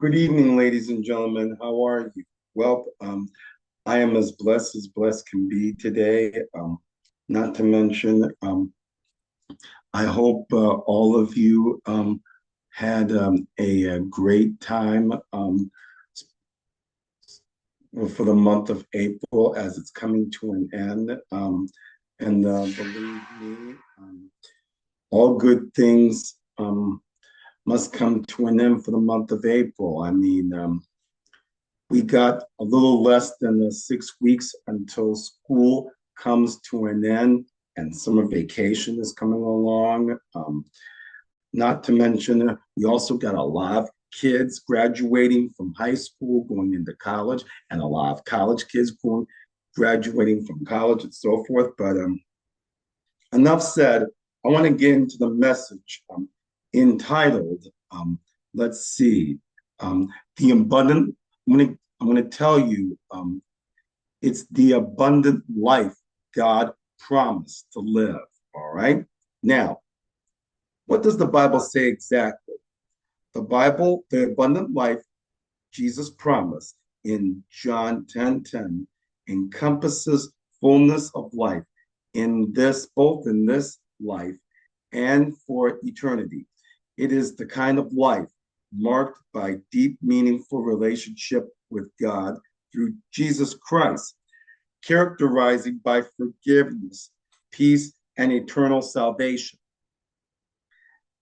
Good evening, ladies and gentlemen. How are you? Well, I am as blessed can be today. Not to mention, I hope all of you had a great time for the month of April as it's coming to an end. And believe me, all good things must come to an end for the month of April. I mean, we got a little less than 6 weeks until school comes to an end and summer vacation is coming along. Not to mention, we also got a lot of kids graduating from high school, going into college, and a lot of college kids graduating from college and so forth. But enough said. I want to get into the message entitled, let's see, the abundant. I'm going to tell you, it's the abundant life God promised to live. All right. Now, what does the Bible say exactly? The Bible, the abundant life Jesus promised in John 10:10 encompasses fullness of life in this, both in this life and for eternity. It is the kind of life marked by deep, meaningful relationship with God through Jesus Christ, characterizing by forgiveness, peace, and eternal salvation.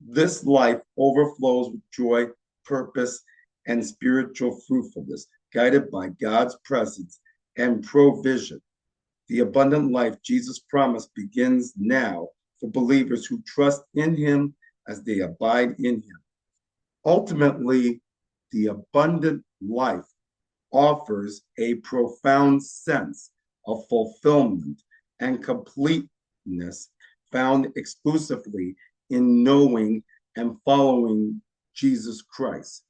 This life overflows with joy, purpose, and spiritual fruitfulness, guided by God's presence and provision. The abundant life Jesus promised begins now for believers who trust in Him as they abide in Him. Ultimately, the abundant life offers a profound sense of fulfillment and completeness found exclusively in knowing and following Jesus Christ.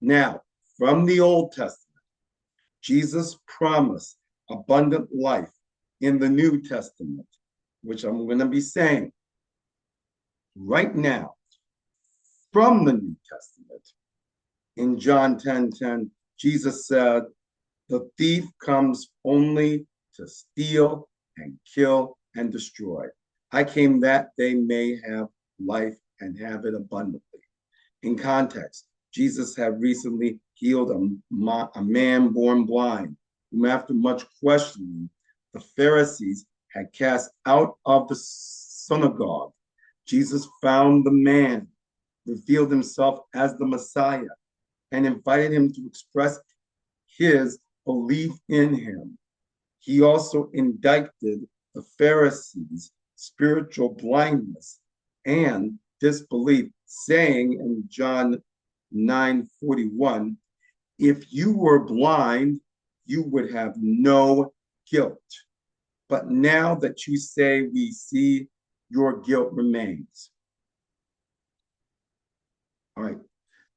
Now, from the Old Testament, Jesus promised abundant life in the New Testament, which I'm going to be saying right now from the New Testament. In John 10:10, Jesus said, "The thief comes only to steal and kill and destroy. I came that they may have life and have it abundantly." In context, Jesus had recently healed a man born blind, whom after much questioning, the Pharisees had cast out of the synagogue. Jesus found the man, revealed himself as the Messiah, and invited him to express his belief in him. He also indicted the Pharisees' spiritual blindness and disbelief, saying in John 9:41, "If you were blind, you would have no guilt. But now that you say we see, your guilt remains." All right.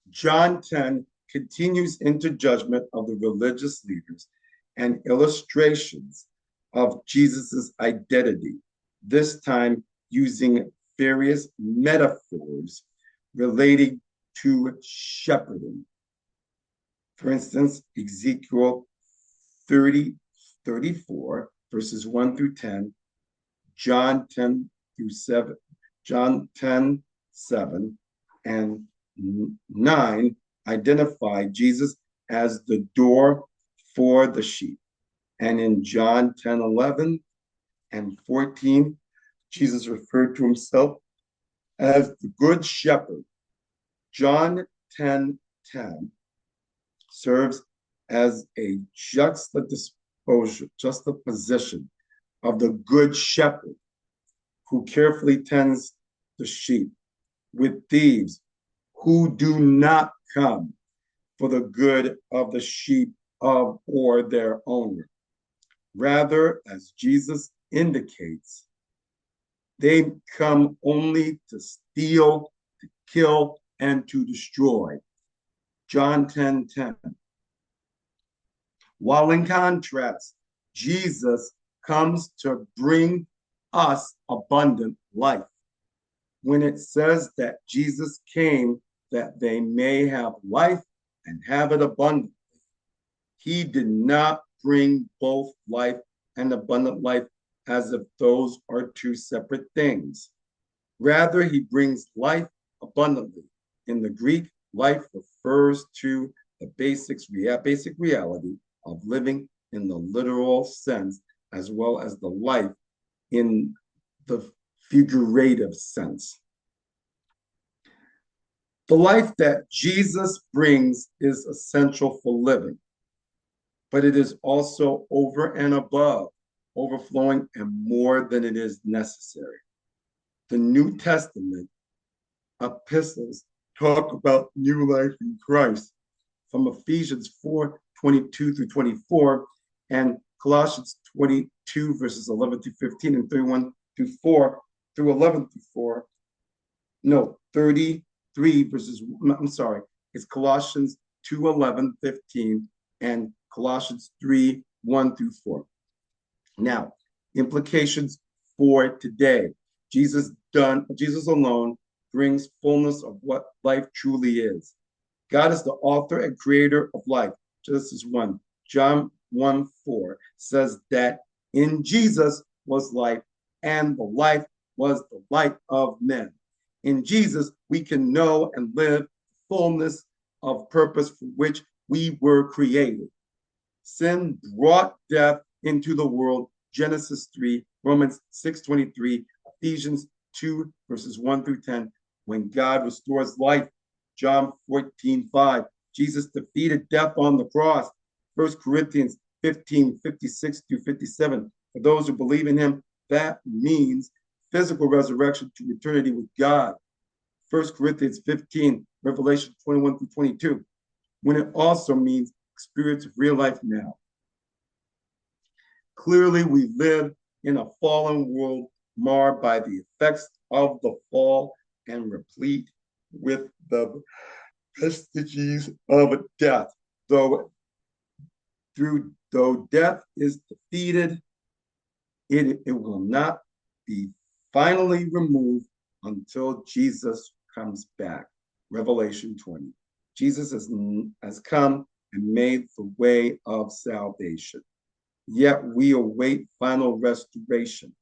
John 10 continues into judgment of the religious leaders and illustrations of Jesus's identity, this time using various metaphors relating to shepherding. For instance, Ezekiel 34, verses 1 through 10, John 10 through 7, John 10, 7, and 9 identify Jesus as the door for the sheep. And in John 10:11 and 14, Jesus referred to himself as the good shepherd. John 10:10 serves as a juxtaposition of the good shepherd who carefully tends the sheep with thieves who do not come for the good of the sheep of or their owner. Rather, as Jesus indicates, they come only to steal, to kill, and to destroy. John 10:10. While in contrast, Jesus comes to bring us abundant life. When it says that Jesus came that they may have life and have it abundantly. He did not bring both life and abundant life as if those are two separate things. Rather, he brings life abundantly. In the Greek, life refers to the basic reality of living in the literal sense, as well as the life in the figurative sense. The life that Jesus brings is essential for living, but it is also over and above, overflowing and more than it is necessary. The New Testament epistles talk about new life in Christ, from Ephesians 4:22 through 24 and Colossians 22 verses 11 through 15 and 31 through 4 through 11 through 4. No, 33 verses, I'm sorry, it's Colossians 2, 11, 15 and Colossians 3, 1 through 4. Now, implications for today. Jesus alone brings fullness of what life truly is. God is the author and creator of life. Genesis 1. John 1:4 says that in Jesus was life, and the life was the light of men. In Jesus, we can know and live the fullness of purpose for which we were created. Sin brought death into the world. Genesis 3, Romans 6:23, Ephesians 2, verses 1 through 10. When God restores life, John 14:5. Jesus defeated death on the cross. 1 Corinthians 15:56 through 57. For those who believe in him, that means physical resurrection to eternity with God. 1 Corinthians 15, Revelation 21 through 22. When it also means experience of real life now. Clearly, we live in a fallen world marred by the effects of the fall and replete with the vestiges of death. Though death is defeated, it will not be finally removed until Jesus comes back. Revelation 20. Jesus has come and made the way of salvation. Yet we await final restoration.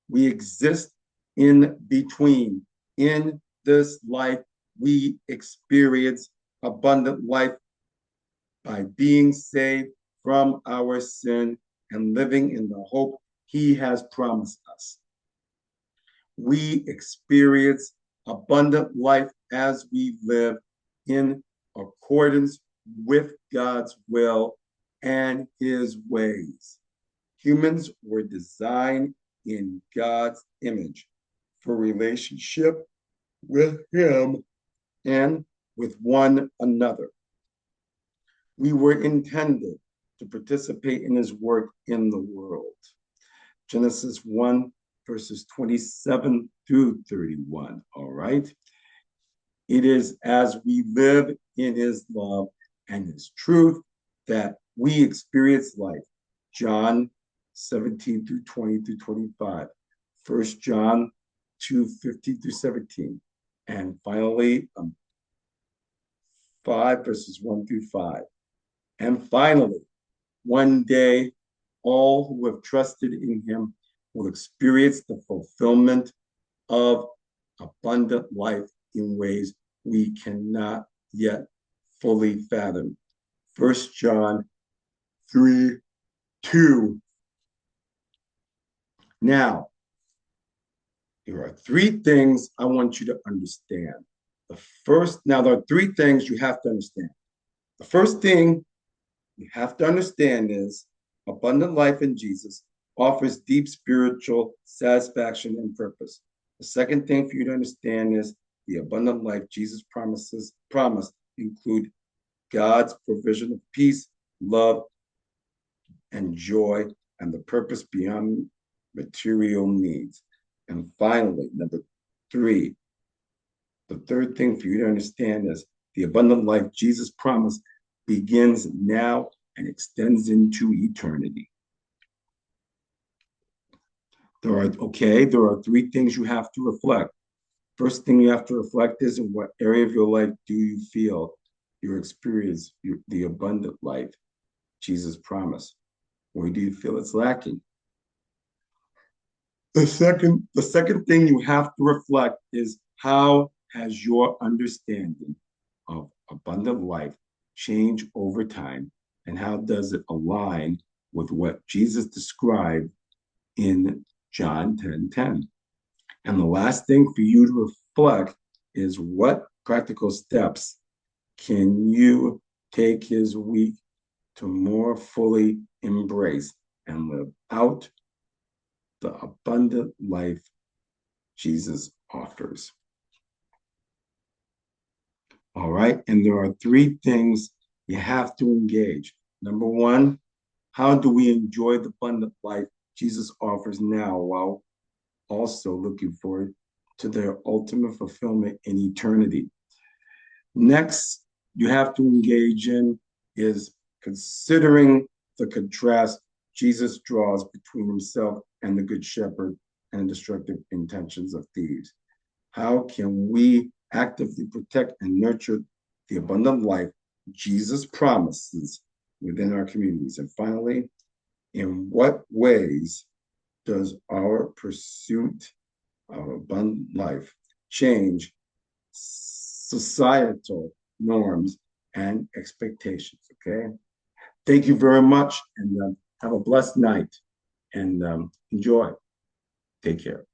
We exist in between. In this life, we experience abundant life by being saved from our sin and living in the hope he has promised us. We experience abundant life as we live in accordance with God's will and his ways. Humans were designed in God's image for relationship with him and with one another. We were intended to participate in his work in the world. Genesis 1, verses 27 through 31, all right? It is as we live in his love and his truth that we experience life. John 17 through 20 through 25, 1 John 2, 15 through 17, and finally 5 verses 1 through 5. And finally, one day, all who have trusted in him will experience the fulfillment of abundant life in ways we cannot yet fully fathom. 1 John 3, 2. Now, there are three things I want you to understand. There are three things you have to understand. The first thing you have to understand is abundant life in Jesus offers deep spiritual satisfaction and purpose. The second thing for you to understand is the abundant life Jesus promised include God's provision of peace, love, and joy, and the purpose beyond material needs. And finally, number three, the third thing for you to understand is the abundant life Jesus promised begins now and extends into eternity. There are three things you have to reflect. First thing you have to reflect is, in what area of your life do you feel you experience the abundant life Jesus promised? Where do you feel it's lacking? The second thing you have to reflect is, how has your understanding of abundant life changed over time, and how does it align with what Jesus described in John 10:10? And the last thing for you to reflect is, what practical steps can you take his week to more fully embrace and live out the abundant life Jesus offers? All right. And there are three things you have to engage. Number one, how do we enjoy the abundant life Jesus offers now, while also looking forward to their ultimate fulfillment in eternity? Next, you have to engage in is considering the contrast Jesus draws between himself and the good shepherd and the destructive intentions of thieves. How can we actively protect and nurture the abundant life Jesus promises within our communities? And finally, in what ways does our pursuit of abundant life change societal norms and expectations? Okay. Thank you very much, and have a blessed night, and enjoy. Take care.